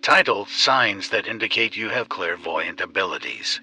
Title: Signs that indicate you have clairvoyant abilities.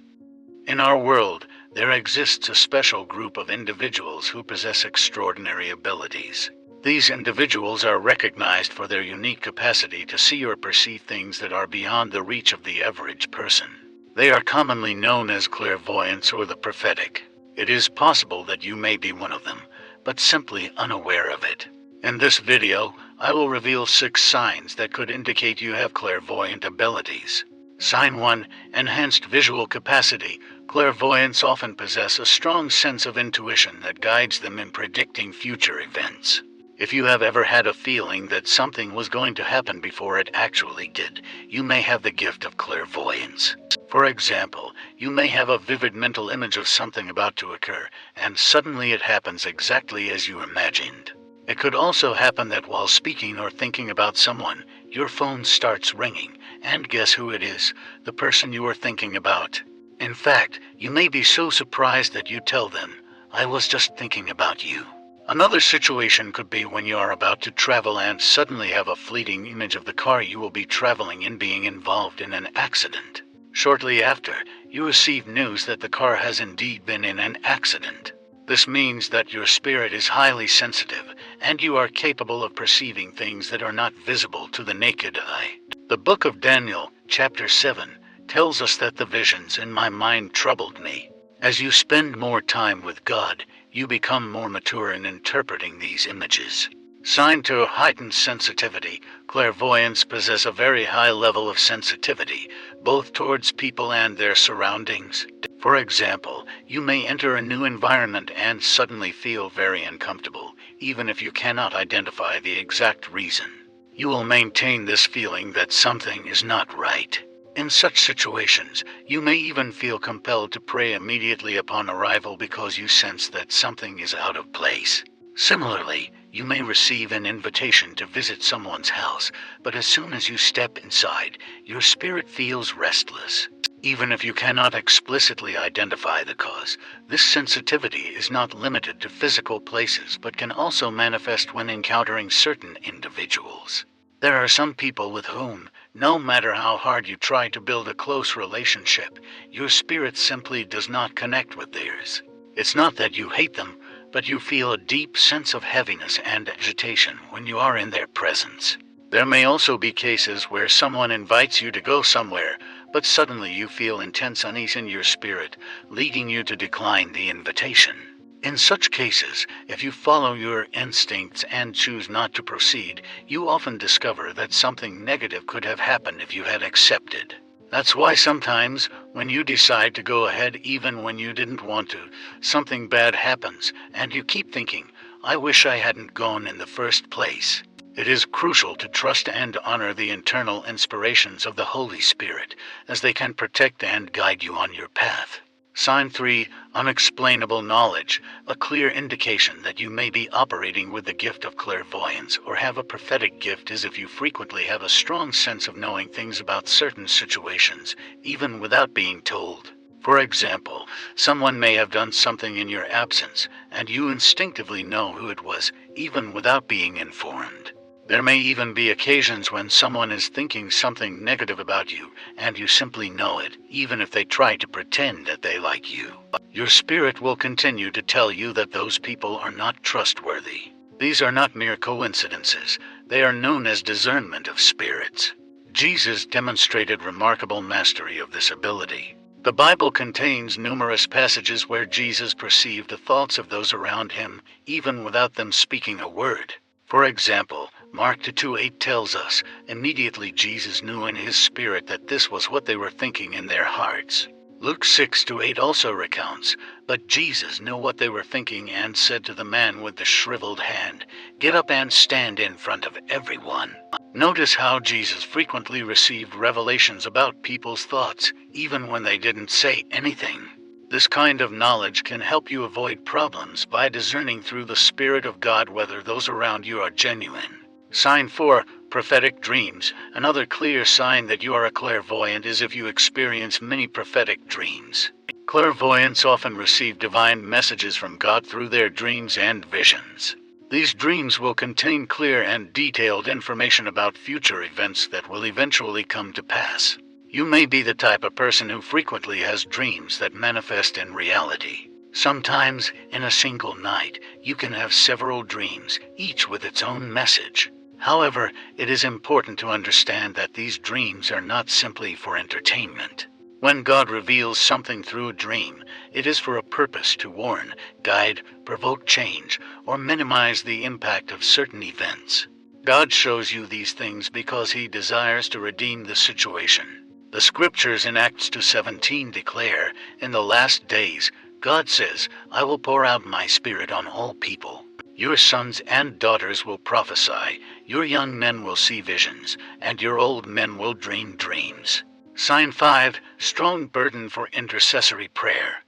In our world, there exists a special group of individuals who possess extraordinary abilities. These individuals are recognized for their unique capacity to see or perceive things that are beyond the reach of the average person. They are commonly known as clairvoyants or the prophetic. It is possible that you may be one of them, but simply unaware of it. In this video, I will reveal 6 signs that could indicate you have clairvoyant abilities. Sign 1. Enhanced visual capacity. Clairvoyants often possess a strong sense of intuition that guides them in predicting future events. If you have ever had a feeling that something was going to happen before it actually did, you may have the gift of clairvoyance. For example, you may have a vivid mental image of something about to occur, and suddenly it happens exactly as you imagined. It could also happen that while speaking or thinking about someone, your phone starts ringing, and guess who it is? The person you are thinking about. In fact, you may be so surprised that you tell them, "I was just thinking about you." Another situation could be when you are about to travel and suddenly have a fleeting image of the car you will be traveling in being involved in an accident. Shortly after, you receive news that the car has indeed been in an accident. This means that your spirit is highly sensitive, and you are capable of perceiving things that are not visible to the naked eye. The book of Daniel, chapter 7, tells us that the visions in my mind troubled me. As you spend more time with God, you become more mature in interpreting these images. Sign to heightened sensitivity. Clairvoyants possess a very high level of sensitivity, both towards people and their surroundings. For example, you may enter a new environment and suddenly feel very uncomfortable, even if you cannot identify the exact reason. You will maintain this feeling that something is not right. In such situations, you may even feel compelled to pray immediately upon arrival because you sense that something is out of place. Similarly, you may receive an invitation to visit someone's house, but as soon as you step inside, your spirit feels restless. Even if you cannot explicitly identify the cause, this sensitivity is not limited to physical places but can also manifest when encountering certain individuals. There are some people with whom, no matter how hard you try to build a close relationship, your spirit simply does not connect with theirs. It's not that you hate them, but you feel a deep sense of heaviness and agitation when you are in their presence. There may also be cases where someone invites you to go somewhere, but suddenly you feel intense unease in your spirit, leading you to decline the invitation. In such cases, if you follow your instincts and choose not to proceed, you often discover that something negative could have happened if you had accepted. That's why sometimes, when you decide to go ahead even when you didn't want to, something bad happens, and you keep thinking, "I wish I hadn't gone in the first place." It is crucial to trust and honor the internal inspirations of the Holy Spirit, as they can protect and guide you on your path. Sign 3. Unexplainable knowledge. A clear indication that you may be operating with the gift of clairvoyance or have a prophetic gift is if you frequently have a strong sense of knowing things about certain situations, even without being told. For example, someone may have done something in your absence, and you instinctively know who it was, even without being informed. There may even be occasions when someone is thinking something negative about you, and you simply know it, even if they try to pretend that they like you. Your spirit will continue to tell you that those people are not trustworthy. These are not mere coincidences. They are known as discernment of spirits. Jesus demonstrated remarkable mastery of this ability. The Bible contains numerous passages where Jesus perceived the thoughts of those around him, even without them speaking a word. For example, Mark 2:8 tells us, immediately Jesus knew in his spirit that this was what they were thinking in their hearts. Luke 6:8 also recounts, but Jesus knew what they were thinking and said to the man with the shriveled hand, "Get up and stand in front of everyone." Notice how Jesus frequently received revelations about people's thoughts, even when they didn't say anything. This kind of knowledge can help you avoid problems by discerning through the Spirit of God whether those around you are genuine. Sign 4. Prophetic dreams. Another clear sign that you are a clairvoyant is if you experience many prophetic dreams. Clairvoyants often receive divine messages from God through their dreams and visions. These dreams will contain clear and detailed information about future events that will eventually come to pass. You may be the type of person who frequently has dreams that manifest in reality. Sometimes, in a single night, you can have several dreams, each with its own message. However, it is important to understand that these dreams are not simply for entertainment. When God reveals something through a dream, it is for a purpose to warn, guide, provoke change, or minimize the impact of certain events. God shows you these things because He desires to redeem the situation. The scriptures in Acts 2:17 declare, "In the last days, God says, I will pour out my Spirit on all people. Your sons and daughters will prophesy, your young men will see visions, and your old men will dream dreams." Sign 5, Strong Burden for Intercessory Prayer.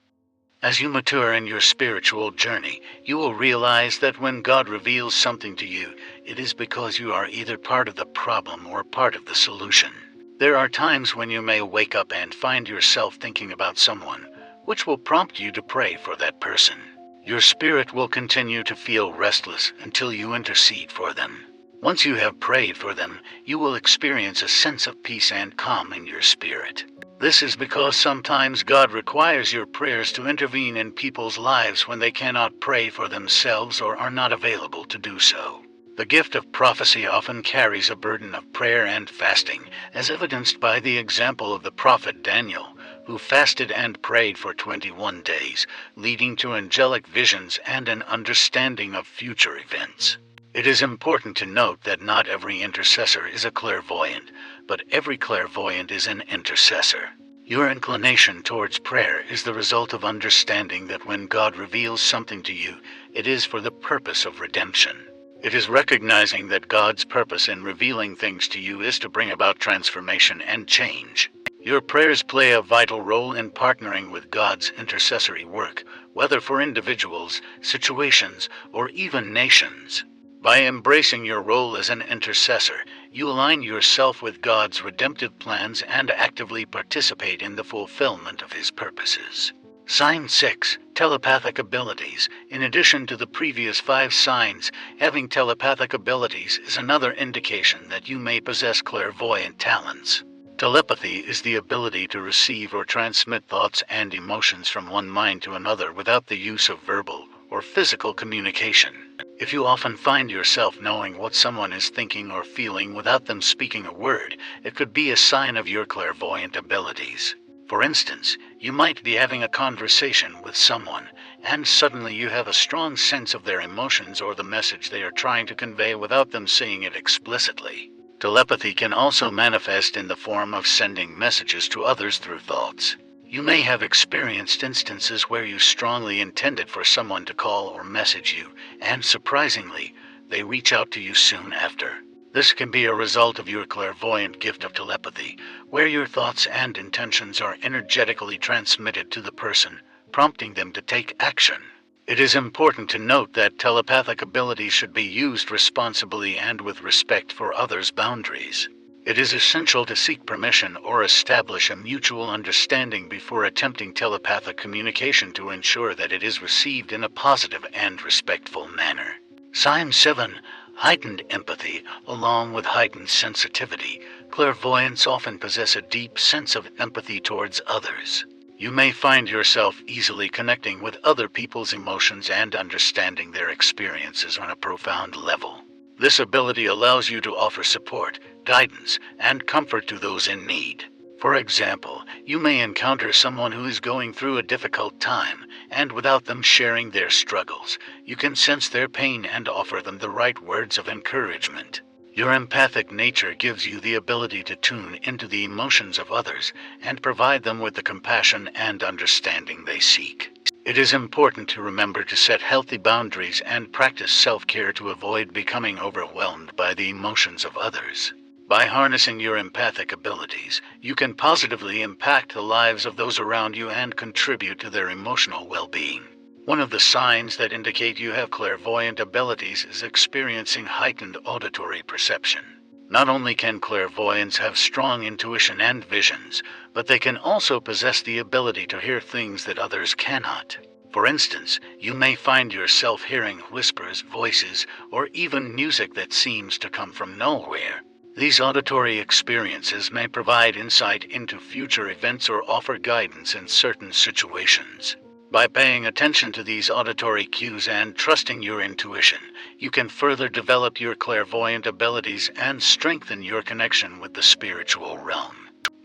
As you mature in your spiritual journey, you will realize that when God reveals something to you, it is because you are either part of the problem or part of the solution. There are times when you may wake up and find yourself thinking about someone, which will prompt you to pray for that person. Your spirit will continue to feel restless until you intercede for them. Once you have prayed for them, you will experience a sense of peace and calm in your spirit. This is because sometimes God requires your prayers to intervene in people's lives when they cannot pray for themselves or are not available to do so. The gift of prophecy often carries a burden of prayer and fasting, as evidenced by the example of the prophet Daniel, who fasted and prayed for 21 days, leading to angelic visions and an understanding of future events. It is important to note that not every intercessor is a clairvoyant, but every clairvoyant is an intercessor. Your inclination towards prayer is the result of understanding that when God reveals something to you, it is for the purpose of redemption. It is recognizing that God's purpose in revealing things to you is to bring about transformation and change. Your prayers play a vital role in partnering with God's intercessory work, whether for individuals, situations, or even nations. By embracing your role as an intercessor, you align yourself with God's redemptive plans and actively participate in the fulfillment of His purposes. Sign 6, Telepathic Abilities. In addition to the previous 5 signs, having telepathic abilities is another indication that you may possess clairvoyant talents. Telepathy is the ability to receive or transmit thoughts and emotions from one mind to another without the use of verbal or physical communication. If you often find yourself knowing what someone is thinking or feeling without them speaking a word, it could be a sign of your clairvoyant abilities. For instance, you might be having a conversation with someone, and suddenly you have a strong sense of their emotions or the message they are trying to convey without them saying it explicitly. Telepathy can also manifest in the form of sending messages to others through thoughts. You may have experienced instances where you strongly intended for someone to call or message you, and surprisingly, they reach out to you soon after. This can be a result of your clairvoyant gift of telepathy, where your thoughts and intentions are energetically transmitted to the person, prompting them to take action. It is important to note that telepathic abilities should be used responsibly and with respect for others' boundaries. It is essential to seek permission or establish a mutual understanding before attempting telepathic communication to ensure that it is received in a positive and respectful manner. Sign 7. Heightened empathy. Along with heightened sensitivity, clairvoyants often possess a deep sense of empathy towards others. You may find yourself easily connecting with other people's emotions and understanding their experiences on a profound level. This ability allows you to offer support, guidance, and comfort to those in need. For example, you may encounter someone who is going through a difficult time, and without them sharing their struggles, you can sense their pain and offer them the right words of encouragement. Your empathic nature gives you the ability to tune into the emotions of others and provide them with the compassion and understanding they seek. It is important to remember to set healthy boundaries and practice self-care to avoid becoming overwhelmed by the emotions of others. By harnessing your empathic abilities, you can positively impact the lives of those around you and contribute to their emotional well-being. One of the signs that indicate you have clairvoyant abilities is experiencing heightened auditory perception. Not only can clairvoyants have strong intuition and visions, but they can also possess the ability to hear things that others cannot. For instance, you may find yourself hearing whispers, voices, or even music that seems to come from nowhere. These auditory experiences may provide insight into future events or offer guidance in certain situations. By paying attention to these auditory cues and trusting your intuition, you can further develop your clairvoyant abilities and strengthen your connection with the spiritual realm.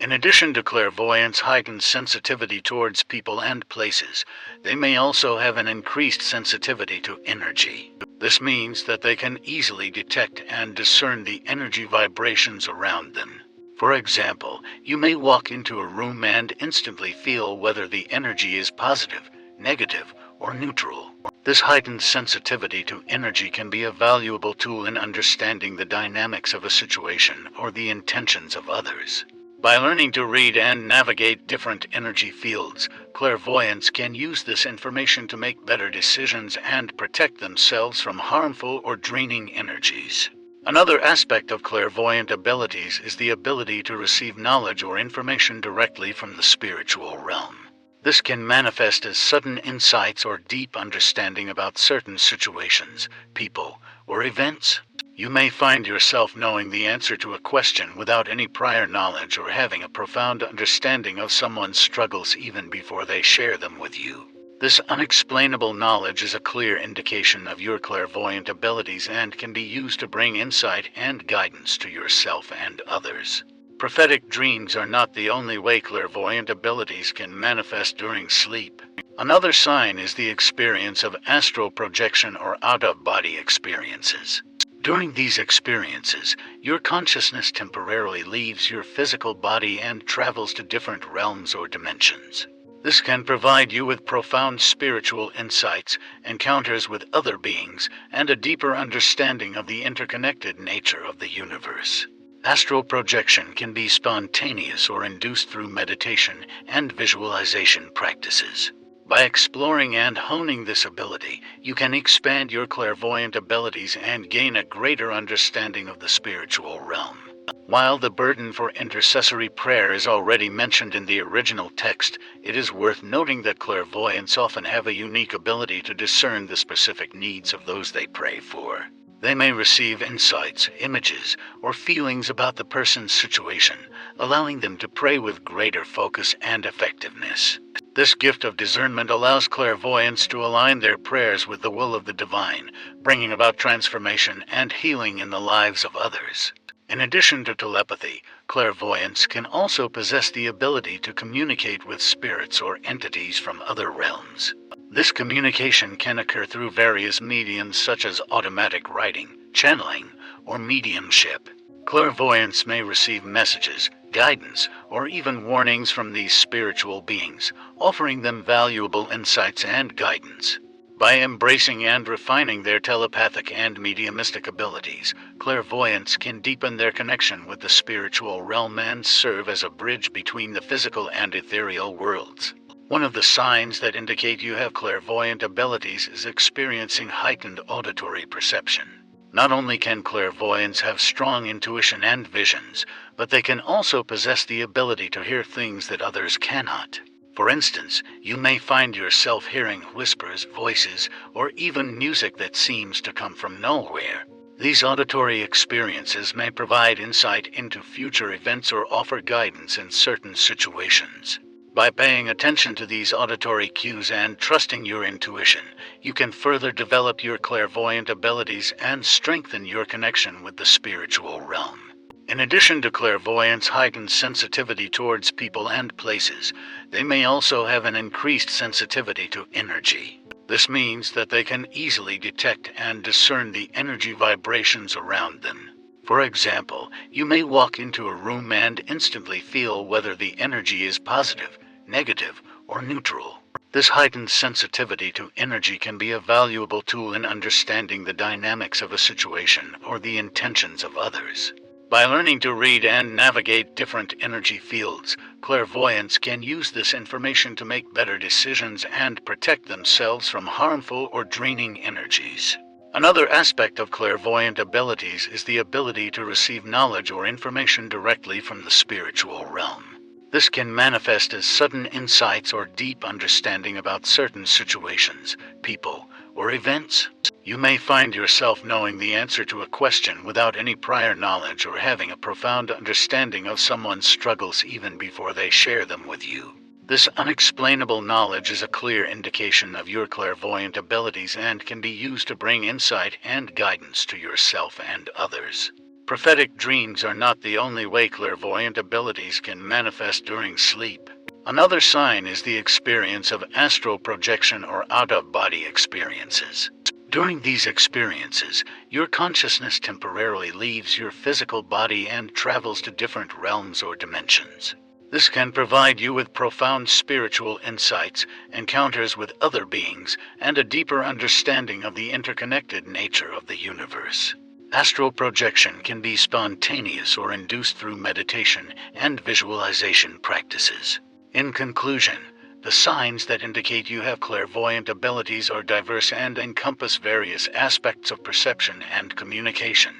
In addition to clairvoyance' heightened sensitivity towards people and places, they may also have an increased sensitivity to energy. This means that they can easily detect and discern the energy vibrations around them. For example, you may walk into a room and instantly feel whether the energy is positive, negative, or neutral. This heightened sensitivity to energy can be a valuable tool in understanding the dynamics of a situation or the intentions of others. By learning to read and navigate different energy fields, clairvoyants can use this information to make better decisions and protect themselves from harmful or draining energies. Another aspect of clairvoyant abilities is the ability to receive knowledge or information directly from the spiritual realm. This can manifest as sudden insights or deep understanding about certain situations, people, or events. You may find yourself knowing the answer to a question without any prior knowledge or having a profound understanding of someone's struggles even before they share them with you. This unexplainable knowledge is a clear indication of your clairvoyant abilities and can be used to bring insight and guidance to yourself and others. Prophetic dreams are not the only way clairvoyant abilities can manifest during sleep. Another sign is the experience of astral projection or out-of-body experiences. During these experiences, your consciousness temporarily leaves your physical body and travels to different realms or dimensions. This can provide you with profound spiritual insights, encounters with other beings, and a deeper understanding of the interconnected nature of the universe. Astral projection can be spontaneous or induced through meditation and visualization practices. By exploring and honing this ability, you can expand your clairvoyant abilities and gain a greater understanding of the spiritual realm. While the burden for intercessory prayer is already mentioned in the original text, it is worth noting that clairvoyants often have a unique ability to discern the specific needs of those they pray for. They may receive insights, images, or feelings about the person's situation, allowing them to pray with greater focus and effectiveness. This gift of discernment allows clairvoyants to align their prayers with the will of the divine, bringing about transformation and healing in the lives of others. In addition to telepathy, clairvoyants can also possess the ability to communicate with spirits or entities from other realms. This communication can occur through various mediums such as automatic writing, channeling, or mediumship. Clairvoyants may receive messages, guidance, or even warnings from these spiritual beings, offering them valuable insights and guidance. By embracing and refining their telepathic and mediumistic abilities, clairvoyants can deepen their connection with the spiritual realm and serve as a bridge between the physical and ethereal worlds. One of the signs that indicate you have clairvoyant abilities is experiencing heightened auditory perception. Not only can clairvoyants have strong intuition and visions, but they can also possess the ability to hear things that others cannot. For instance, you may find yourself hearing whispers, voices, or even music that seems to come from nowhere. These auditory experiences may provide insight into future events or offer guidance in certain situations. By paying attention to these auditory cues and trusting your intuition, you can further develop your clairvoyant abilities and strengthen your connection with the spiritual realm. In addition to clairvoyance' heightened sensitivity towards people and places, they may also have an increased sensitivity to energy. This means that they can easily detect and discern the energy vibrations around them. For example, you may walk into a room and instantly feel whether the energy is positive, negative, or neutral. This heightened sensitivity to energy can be a valuable tool in understanding the dynamics of a situation or the intentions of others. By learning to read and navigate different energy fields, clairvoyants can use this information to make better decisions and protect themselves from harmful or draining energies. Another aspect of clairvoyant abilities is the ability to receive knowledge or information directly from the spiritual realm. This can manifest as sudden insights or deep understanding about certain situations, people, or events. You may find yourself knowing the answer to a question without any prior knowledge or having a profound understanding of someone's struggles even before they share them with you. This unexplainable knowledge is a clear indication of your clairvoyant abilities and can be used to bring insight and guidance to yourself and others. Prophetic dreams are not the only way clairvoyant abilities can manifest during sleep. Another sign is the experience of astral projection or out-of-body experiences. During these experiences, your consciousness temporarily leaves your physical body and travels to different realms or dimensions. This can provide you with profound spiritual insights, encounters with other beings, and a deeper understanding of the interconnected nature of the universe. Astral projection can be spontaneous or induced through meditation and visualization practices. In conclusion, the signs that indicate you have clairvoyant abilities are diverse and encompass various aspects of perception and communication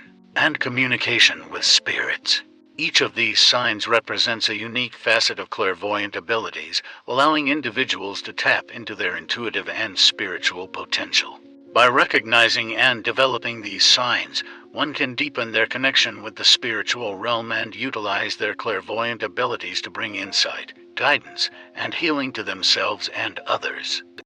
with spirits. Each of these signs represents a unique facet of clairvoyant abilities, allowing individuals to tap into their intuitive and spiritual potential. By recognizing and developing these signs, one can deepen their connection with the spiritual realm and utilize their clairvoyant abilities to bring insight, guidance, and healing to themselves and others.